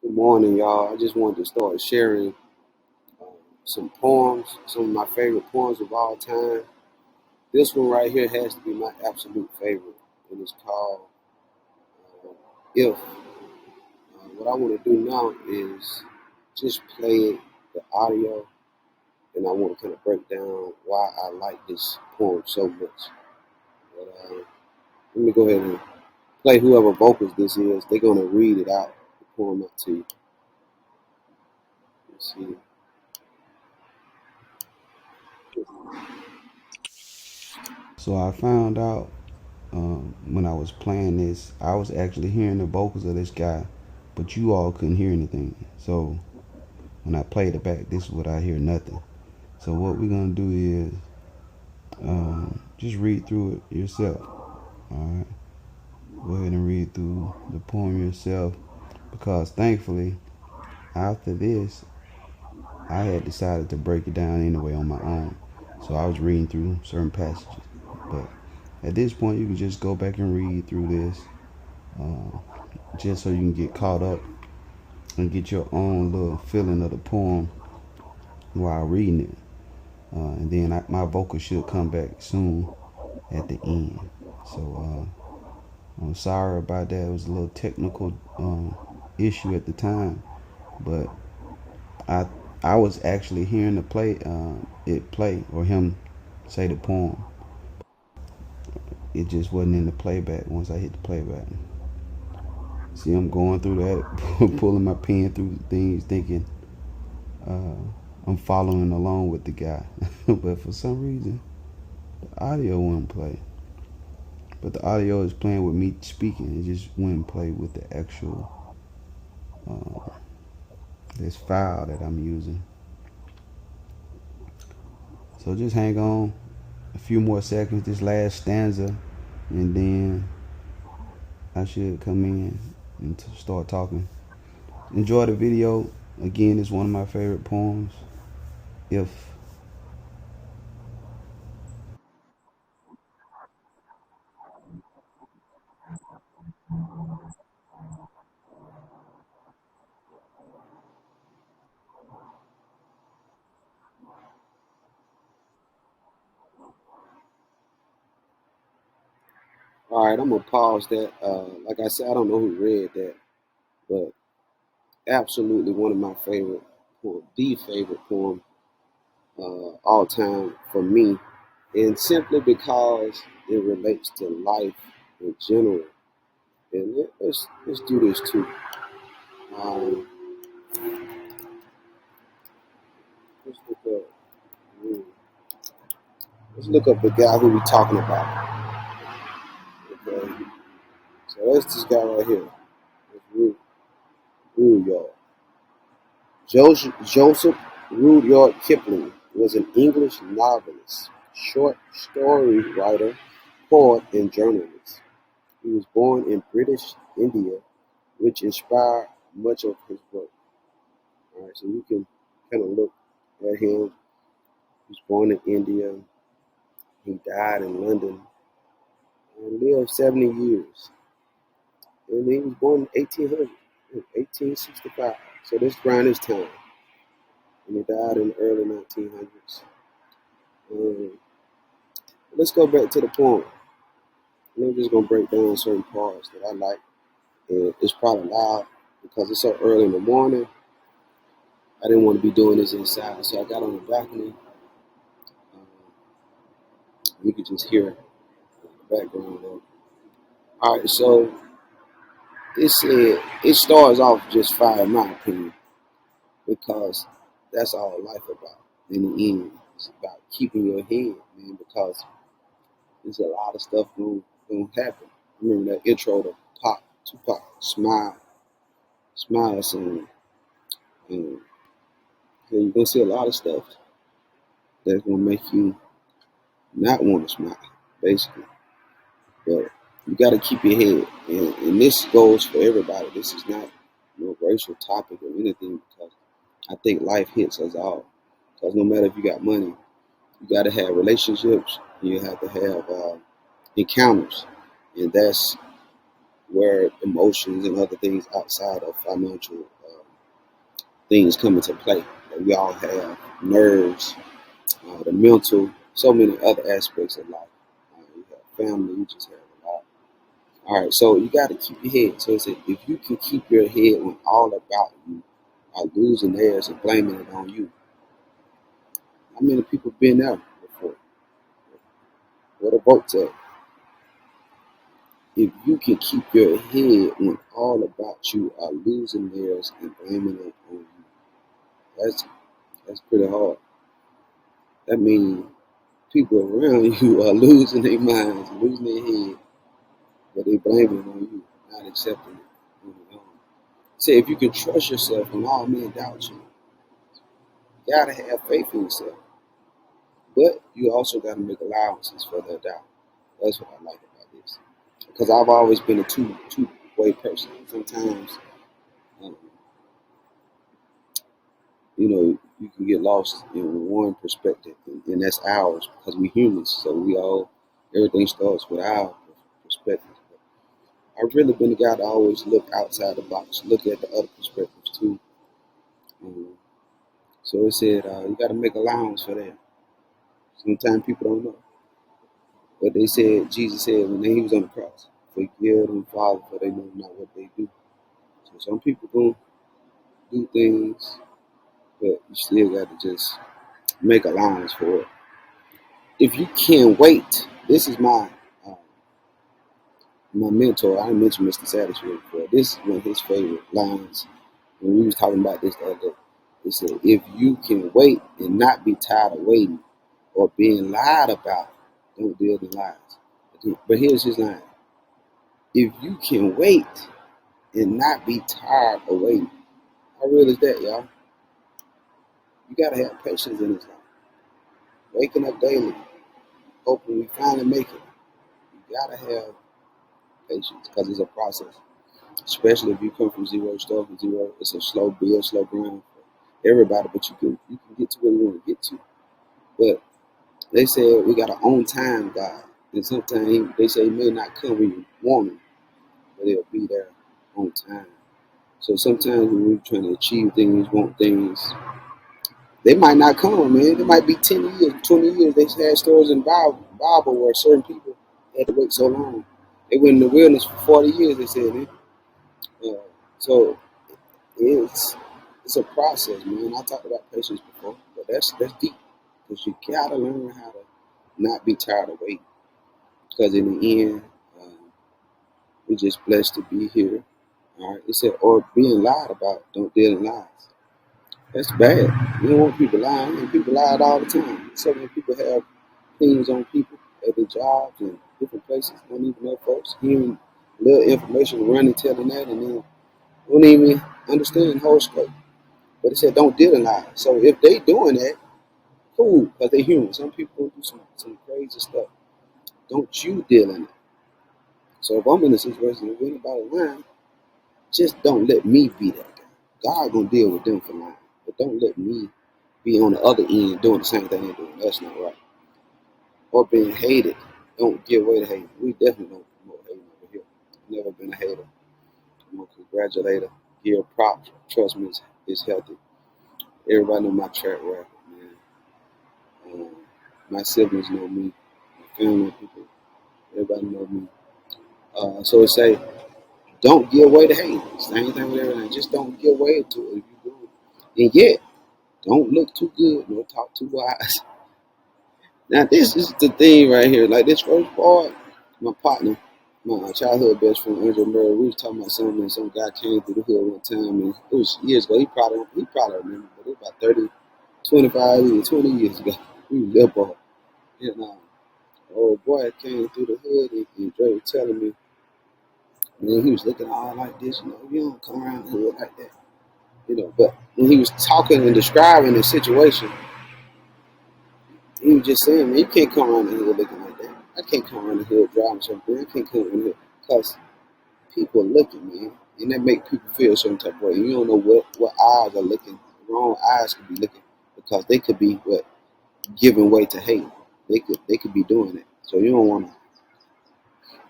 Good morning, y'all. I just wanted to start sharing uh, some poems, some of my favorite poems of all time. This one right here has to be my absolute favorite, and it's called uh, If. What I want to do now is just play the audio, and I want to kind of break down why I like this poem so much. But let me go ahead and play whoever vocals this is. They're going to read it out, the poem out to you. Let's see. So I found out when I was playing this, I was actually hearing the vocals of this guy, but you all couldn't hear anything. So when I played it back, this is what I hear nothing. So what we're gonna do is just read through it yourself. All right, go ahead and read through the poem yourself, because thankfully after this, I had decided to break it down anyway on my own. So I was reading through certain passages, but at this point, you can just go back and read through this, just so you can get caught up and get your own little feeling of the poem while reading it. And then my vocal should come back soon at the end. So I'm sorry about that. It was a little technical issue at the time, but I I was actually hearing the play or him say the poem. It just wasn't in the playback once I hit the playback. See, I'm going through that, pulling my pen through things, thinking I'm following along with the guy. But for some reason, the audio wouldn't play. But the audio is playing with me speaking. It just wouldn't play with the actual this file that I'm using. So just hang on a few more seconds, this last stanza, and then I should come in and start talking. Enjoy the video. Again, it's one of my favorite poems. If. All right, I'm gonna pause that. Like I said, I don't know who read that, but absolutely one of my favorite, the favorite poem all time for me, and simply because it relates to life in general. And let's do this too. Um, let's look up. hmm, Let's look up the guy who we talking about. Okay, so that's this guy right here. It's Rudyard. Joseph Rudyard Kipling was an English novelist, short story writer, poet, and journalist. He was born in British India, which inspired much of his work. All right, so you can kind of look at him. He was born in India. He died in London and lived 70 years. And he was born in 1800, 1865. So this around his time. And he died in the early 1900s. Um, let's go back to the poem. And I'm just going to break down certain parts that I like. And it's probably loud because it's so early in the morning. I didn't want to be doing this inside, so I got on the balcony. Um, you could just hear the background of it. All right, so it starts off just fire, in my opinion, because that's all life about. In the end, it's about keeping your head, man, because there's a lot of stuff gonna happen. Remember that intro to Pop, Tupac, Smile song, and so you're gonna see a lot of stuff that's gonna make you not want to smile, basically. But you got to keep your head, and this goes for everybody. This is not racial topic or anything, because I think life hits us all. Because no matter if you got money, you got to have relationships. You have to have encounters, and that's where emotions and other things outside of financial things come into play. Like we all have nerves, the mental, so many other aspects of life. You have family, you just have a lot. All right, so you got to keep your head. So it said, if you can keep your head when all about you are losing theirs and blaming it on you. How many people been there before? What about that? If you can keep your head when all about you are losing theirs and blaming it on you, that's that's pretty hard. That means people around you are losing their minds, losing their head, but they blaming it on you, not accepting it on their own. Say if you can trust yourself when all men doubt you, you gotta have faith in yourself. But you also gotta make allowances for their doubt. That's what I like about this. Because I've always been a two-way person. Sometimes um, you can get lost in one perspective, and that's ours because we humans. So everything starts with our perspective. I've really been the guy to always look outside the box, look at the other perspectives too. Um, so it said you got to make allowance for that. Sometimes people don't know, but they said Jesus said when he was on the cross, "Forgive them, Father, for they know not what they do." So some people gonna do things, but you still got to just make allowance for it. If you can't wait, this is uh, my mentor. I mentioned Mr. Satterfield before. This is one of his favorite lines when we was talking about this the other day. He said, "If you can wait and not be tired of waiting or being lied about, don't deal in lies." But here's his line: "If you can wait and not be tired of waiting." How real is that, y'all? You gotta have patience in this life. Waking up daily, hoping we finally make it. You gotta have patience because it's a process. Especially if you come from zero, start from zero. It's a slow build, slow grind for everybody, but you can get to where you want to get to. But they said we got an on time God, and sometimes they say he may not come when you want him, but he'll be there on time. So sometimes when we're trying to achieve things, want things, they might not come, man. It might be 10 years, 20 years. They had stories in the Bible where certain people had to wait so long. They went in the wilderness for 40 years, they said. So it's it's a process, man. I talked about patience before, but that's deep because you gotta learn how to not be tired of waiting. Because in the end, we're just blessed to be here. All right, it said, or being lied about, don't deal in lies. That's bad. You don't want people lying, and people lie all the time. So many people have opinions on people at their jobs and different places. Don't even know folks. Hearing little information, running, telling that, and then don't even understand the whole scope. But it said don't deal in lies. So if they doing that, cool, because they human. Some people do some crazy stuff. Don't you deal in it. So if I'm in a situation if anybody lying, just don't let me be that guy. God gonna deal with them for lying. But don't let me be on the other end doing the same thing they're doing. That's not right. Or being hated. Don't give way to hate. We definitely don't promote hating over here. Never been a hater. I'm a congratulator. Give props. Trust me, it's healthy. Everybody know my track record, man. My siblings know me. My family people, everybody know me. So it say, don't give way to hate. Same thing with everything. Just don't give way to it if you do it. And yet, don't look too good nor talk too wise. Now this is the thing right here. Like this first part, my partner, my childhood best friend Angel Murray, we was talking about something and some guy came through the hood one time and it was years ago. He probably remember, but it was about 30, 25 years, 20 years ago. We was little boy. And old boy came through the hood and Dre was telling me, and then he was looking all like this, you don't come around the hood like that. But when he was talking and describing the situation, he was just saying, man, you can't come around the hood looking like that. I can't come around the hood driving something. I can't come around the hood because people are looking, man. And that make people feel a certain type of way. You don't know what eyes are looking. The wrong eyes could be looking because they could be giving way to hate. They could be doing that. So you don't want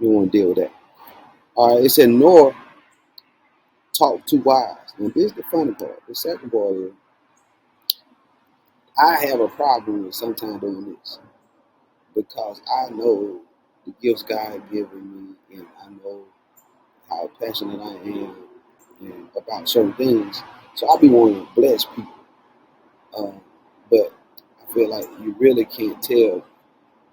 to deal with that. It said nor talk too wise. And this is the funny part. The second part is I have a problem with sometimes doing this because I know the gifts God given me, and I know how passionate I am and about certain things. So I be wanting to bless people, um, but I feel like you really can't tell.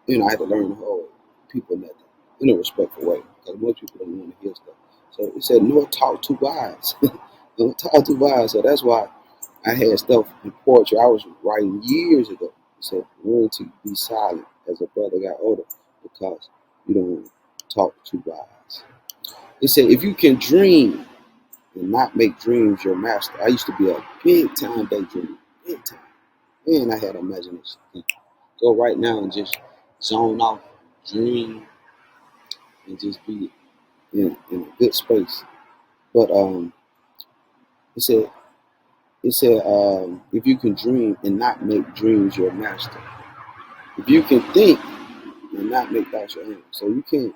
I had to learn to hold people nothing in a respectful way because most people don't want to hear stuff. So it said, "No talk too wise." Don't talk too wise. So that's why I had stuff in poetry I was writing years ago. It said, "Learn to be silent as a brother got older because you don't want to talk too wise." It said, "If you can dream and not make dreams your master." I used to be a big time daydreamer, big time. Man, I had imagination. Go right now and just zone off, dream, and just be in a good space. But it said if you can dream and not make dreams your master. If you can think and not make thoughts your own. So you can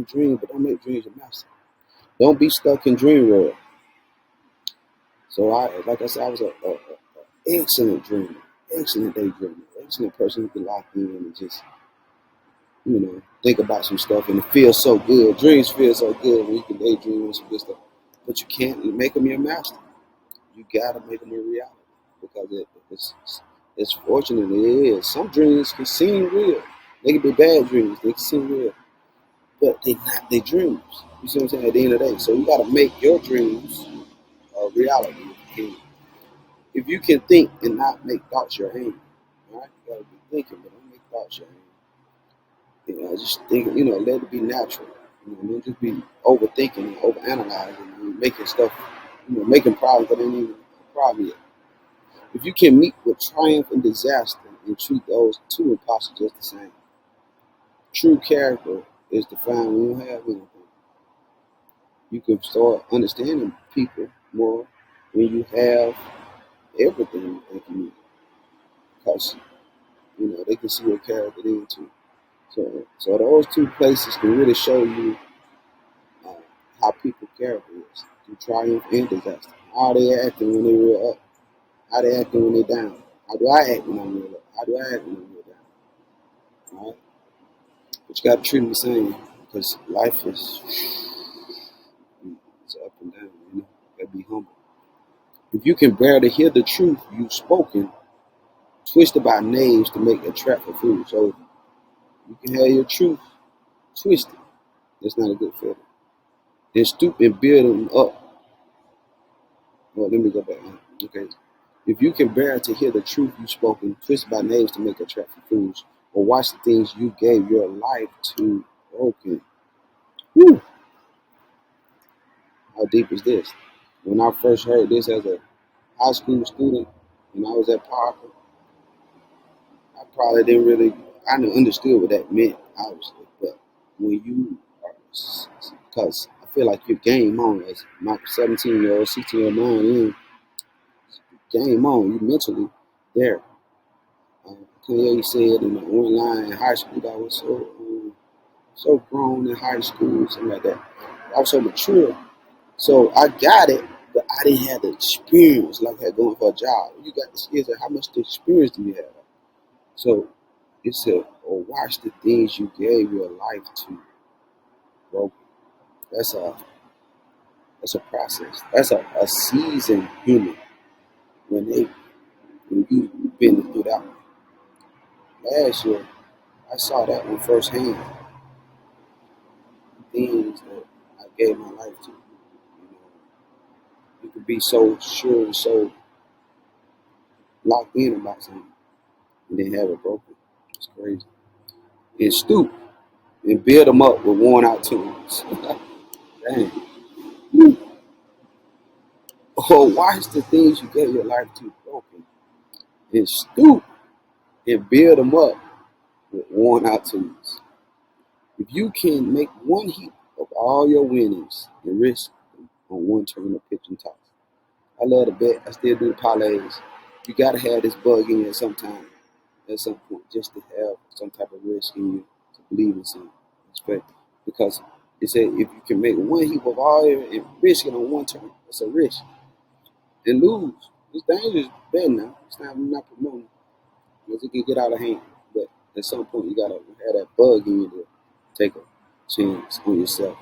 dream, but don't make dreams your master. Don't be stuck in dream world. So like I said, I was a excellent dreamer, excellent daydreamer, excellent person who could lock in and just think about some stuff, and it feels so good. Dreams feel so good when you can daydream and some good stuff, but you can't make them your master. You gotta make them a reality because it's fortunate it is. Some dreams can seem real. They can be bad dreams. They can seem real, but they're not their dreams. You see what I'm saying? At the end of the day, so you gotta make your dreams a reality. If you can think and not make thoughts your aim, all right? You gotta be thinking, but don't make thoughts your aim. Just think, let it be natural. Don't just be overthinking and overanalyzing and making stuff, making problems that ain't even a problem yet. If you can meet with triumph and disaster and treat those two imposters just the same, true character is defined when you have anything. You can start understanding people more when you have everything that you need, because they can see your character then too. So those two places can really show you uh, how people character is through triumph and disaster. How they acting when they real up. How they acting when they down. How do I act when I'm real up? How do I act when I'm real down? All right? But you got to treat them the same because life is it's up and down. You got to be humble. If you can bear to hear the truth you've spoken, twisted by knaves to make a trap for food. So you can have your truth twisted. That's not a good feeling. And stoop and build them up. Well, let me go back. Okay. If you can bear to hear the truth you've spoken, twisted by knaves to make a trap for fools, or watch the things you gave your life to broken. Whew, how deep is this? When I first heard this as a high school student, when I was at Parker, I probably didn't really, I didn't understood what that meant, obviously. But when you are, because I feel like you're game on as my 17-year-old, 16-year-old mind in, game on, you mentally there. Kanye said in the one line in high school that I was so grown in high school, something like that. I was so mature. So I got it, but I didn't have the experience like that going for a job. You got the skills, like how much the experience do you have? So it said, or watch the things you gave your life to, bro. That's a that's a process. That's a seasoned human when you've been through that one. Last year, I saw that one firsthand. Things that I gave my life to. You could be so sure and so locked in about something and then have it broken. It's crazy. And stoop and build them up with worn out tools. Dang. Or watch the things you gave your life to broken and stoop and build them up with worn out tools. If you can make one heap of all your winnings and risk them on one turn of pitch and toss. I love to bet. I still do the parlays. You gotta have this bug in you at some time, at some point, just to have some type of risk in you to believe in something. Respect. Because it said if you can make one heap of all your and risk it on one turn, it's a risk. and lose. It's dangerous betting now. It's not, I'm not promoting because it can get out of hand. But at some point, you gotta have that bug in you to take a chance on yourself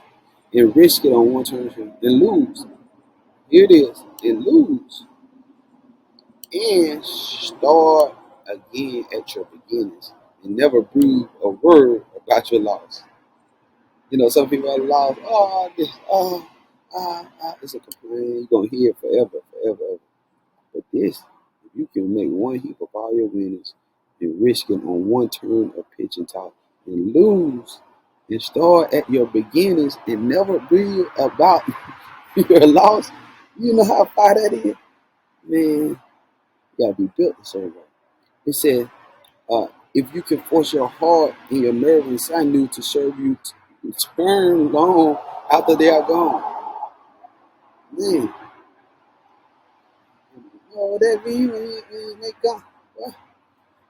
and risk it on one turn and lose. Here it is, and lose and start again at your beginnings and never breathe a word about your loss. You know, some people are lost. Oh, this, it's a complaint. You're gonna hear it forever, forever, ever. But this, if you can make one heap of all your winnings and risk it on one turn of pitch and talk and lose and start at your beginnings and never breathe about your loss, you know how far that is? Man, you gotta be built to serve God. It said, if you can force your heart and your nerve and sinew to serve you, turn long after they are gone. Man, what that mean when they gone? What?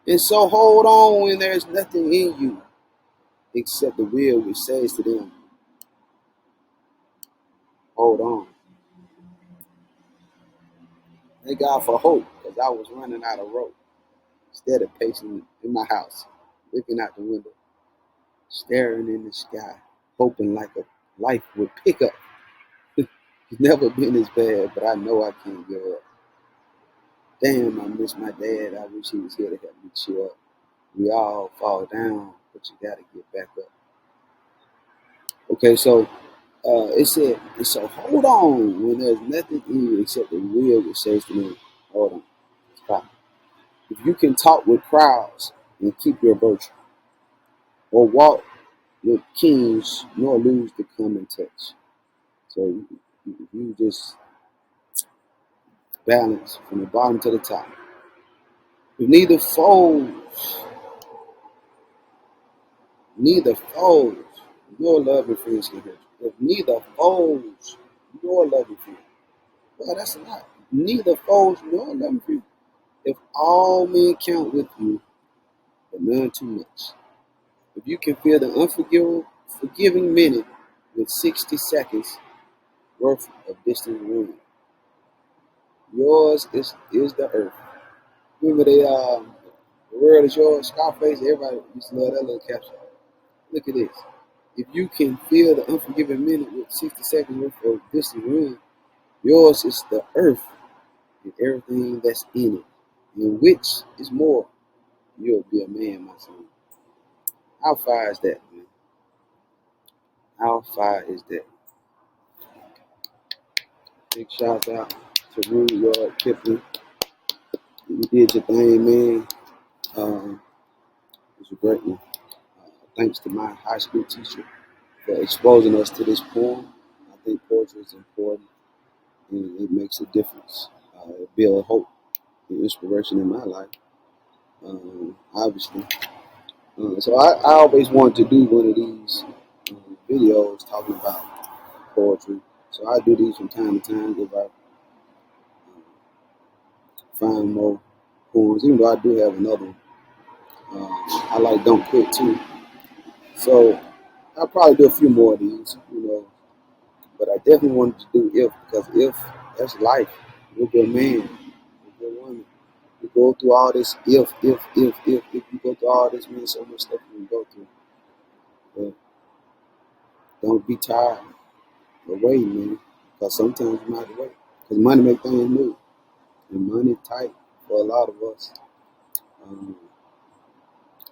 And so hold on when there's nothing in you except the will which says to them, hold on. Thank God for hope, because I was running out of rope. Instead of pacing in my house, looking out the window, staring in the sky, hoping like a life would pick up. It's never been as bad, but I know I can't give up. Damn, I miss my dad. I wish he was here to help me cheer up. We all fall down, but you gotta get back up. Okay, so it said, so hold on when there's nothing in you except the will which says to me, hold on. Stop. If you can talk with crowds and keep your virtue, or walk with kings nor lose the common touch. So you just balance from the bottom to the top. If neither foes nor loving friends can hurt you. If neither foes nor loving friends. Well, that's a lot. Neither foes nor loving friends. If all men count with you, but none too much. If you can fill the forgiving minute with 60 seconds worth of distance run, yours is the earth. Remember the world is yours, Scarface. Everybody used to love that little caption. Look at this. If you can fill the unforgiving minute with 60 seconds worth of distance run, yours is the earth and everything that's in it. And which is more, you'll be a man, my son. How far is that, man? How far is that? Big shout out to Rudyard Kipling. You did your thing, man. It was a great one. Thanks to my high school teacher for exposing us to this poem. I think poetry is important and it makes a difference. It builds hope and inspiration in my life, obviously. So I always wanted to do one of these videos talking about poetry. So I do these from time to time if I find more poems, even though I do have another one. I like Don't Quit too. So I'll probably do a few more of these, but I definitely wanted to do If, because if, that's life. You'll be a man, you'll be a woman. You go through all this if you go through all this, man, so much stuff you can go through. But don't be tired of waiting, man, because sometimes you might have to wait. Because money make things move, and money tight for a lot of us, um,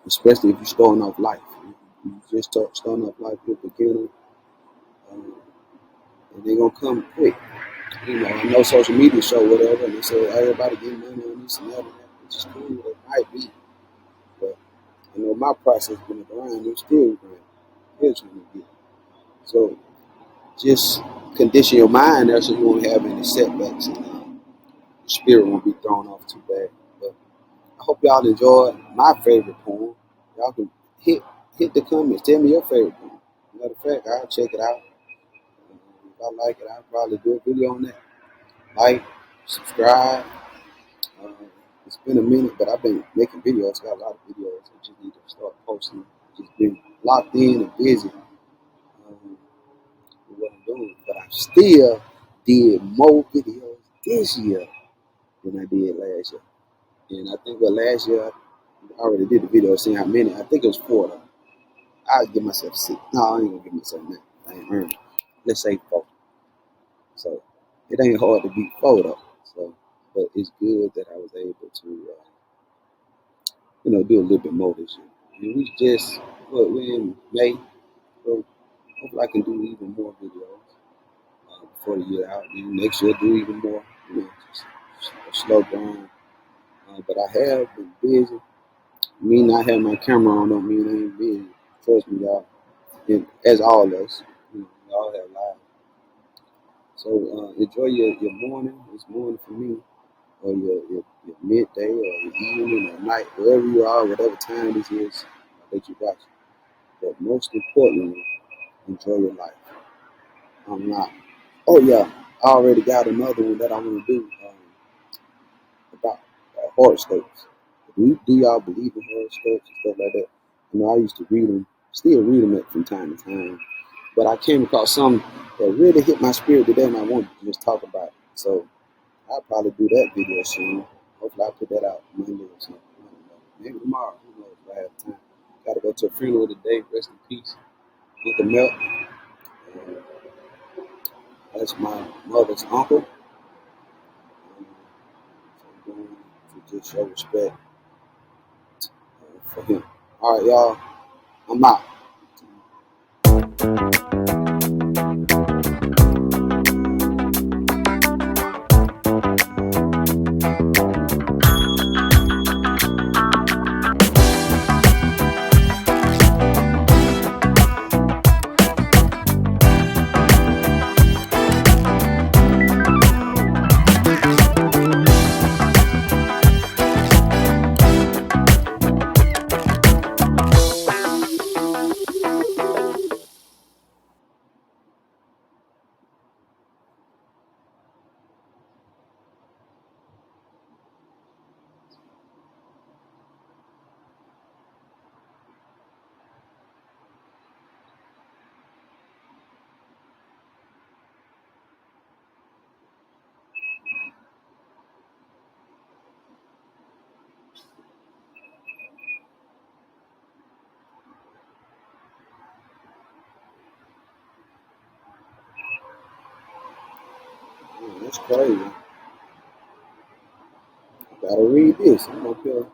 especially if you're starting off life. You just starting off life, you're a beginner, um, and they're gonna come quick. I know social media show whatever, and they say everybody getting money on this and that, which is cool. It might be, but I know my process been around. I'm still grinding, still trying to get. So just condition your mind there so you won't have any setbacks and your spirit won't be thrown off too bad. But I hope y'all enjoyed my favorite poem. Y'all can hit the comments. Tell me your favorite poem. Matter of fact, I'll check it out. If I like it, I'll probably do a video on that. Like, subscribe. Uh, it's been a minute, but I've been making videos. Got a lot of videos. I just need to start posting. Just been locked in and busy with what I'm doing. But I still did more videos this year than I did last year. And I think last year I already did the video saying how many. I think it was 4 though. I'll give myself 6. No, I ain't gonna give myself that. I ain't earned it. Let's say 4. So it ain't hard to beat 4 though. So, but it's good that I was able to, do a little bit more this year. And we're in May, so hopefully I can do even more videos before the year out. And next year do even more. Just a slow grind. But I have been busy. Me not having my camera on don't mean I ain't busy. Trust me, y'all. And as all of us, we all have lives. So enjoy your morning. It's morning for me, or your midday, or your evening, or night, wherever you are, whatever time this is that you watch. But most importantly, enjoy your life. I'm not. Oh yeah, I already got another one that I want to do about horoscopes. Do y'all believe in horoscopes and stuff like that? I used to read them, still read them from time to time. But I came across some that really hit my spirit today, and I wanted to just talk about it. So I'll probably do that video soon. Hopefully I'll put that out Monday or something. I don't know. Maybe tomorrow. Who knows if I have time. Got to go to a funeral today. Rest in peace. Uncle Melt. That's my mother's uncle. So I'm going to just show respect for him. All right, y'all. I'm out. Man, that's crazy. I gotta read this. I'm up here.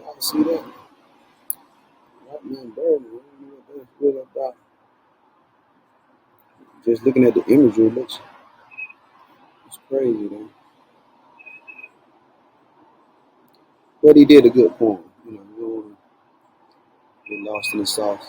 Y'all see that? That man burning. I don't know what that's really about. Just looking at the imagery, it's crazy, though. But he did a good poem. We don't want to get lost in the sauce.